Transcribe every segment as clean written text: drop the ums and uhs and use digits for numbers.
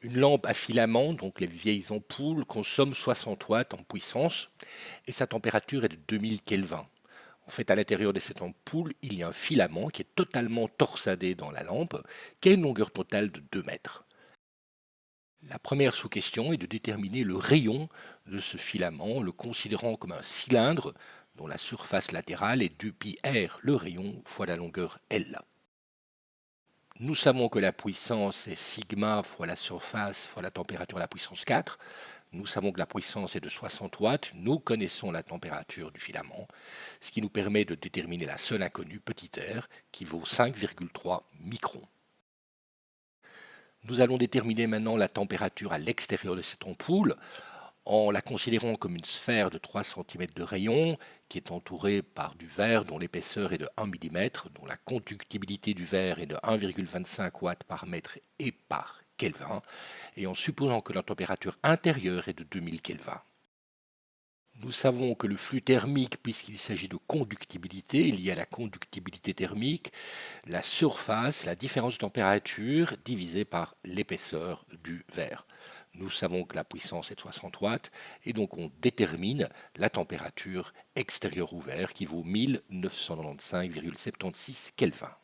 Une lampe à filament, donc les vieilles ampoules, consomme 60 watts en puissance et sa température est de 2000 Kelvin. En fait, à l'intérieur de cette ampoule, il y a un filament qui est totalement torsadé dans la lampe, qui a une longueur totale de 2 mètres. La première sous-question est de déterminer le rayon de ce filament, le considérant comme un cylindre dont la surface latérale est 2πr, le rayon fois la longueur L. Nous savons que la puissance est sigma fois la surface fois la température à la puissance 4. Nous savons que la puissance est de 60 watts. Nous connaissons la température du filament, ce qui nous permet de déterminer la seule inconnue, petit r, qui vaut 5,3 microns. Nous allons déterminer maintenant la température à l'extérieur de cette ampoule en la considérant comme une sphère de 3 cm de rayon qui est entourée par du verre dont l'épaisseur est de 1 mm, dont la conductibilité du verre est de 1,25 watts par mètre et par Kelvin, et en supposant que la température intérieure est de 2000 Kelvin. Nous savons que le flux thermique, puisqu'il s'agit de conductibilité, il y a la conductibilité thermique, la surface, la différence de température divisée par l'épaisseur du verre. Nous savons que la puissance est de 60 watts et donc on détermine la température extérieure ouverte qui vaut 1995,76 Kelvin.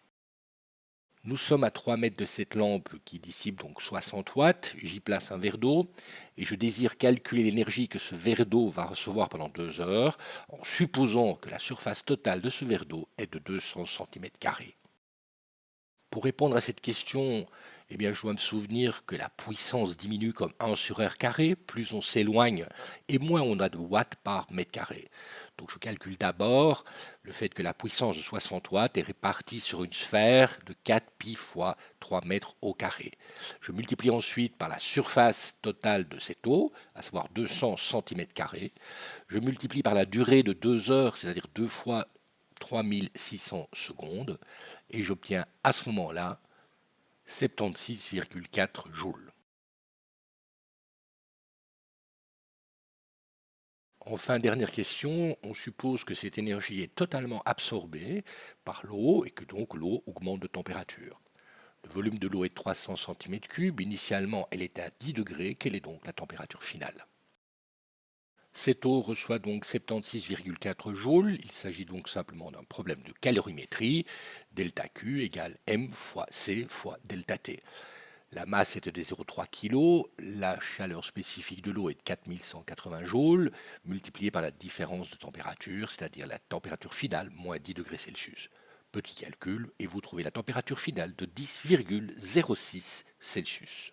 Nous sommes à 3 mètres de cette lampe qui dissipe donc 60 watts. J'y place un verre d'eau et je désire calculer l'énergie que ce verre d'eau va recevoir pendant 2 heures en supposant que la surface totale de ce verre d'eau est de 200 cm². Pour répondre à cette question, je dois me souvenir que la puissance diminue comme 1 sur r carré, plus on s'éloigne et moins on a de watts par mètre carré. Donc je calcule d'abord le fait que la puissance de 60 watts est répartie sur une sphère de 4 pi fois 3 mètres au carré. Je multiplie ensuite par la surface totale de cette eau, à savoir 200 cm². Je multiplie par la durée de 2 heures, c'est-à-dire 2 fois 3600 secondes, et j'obtiens à ce moment-là 76,4 joules. Enfin, dernière question, on suppose que cette énergie est totalement absorbée par l'eau et que donc l'eau augmente de température. Le volume de l'eau est de 300 cm3, initialement elle était à 10 degrés, quelle est donc la température finale? Cette eau reçoit donc 76,4 joules. Il s'agit donc simplement d'un problème de calorimétrie. Delta Q égale M fois C fois delta T. La masse était de 0,3 kg. La chaleur spécifique de l'eau est de 4180 joules, multipliée par la différence de température, c'est-à-dire la température finale, moins 10 degrés Celsius. Petit calcul, et vous trouvez la température finale de 10,06 Celsius.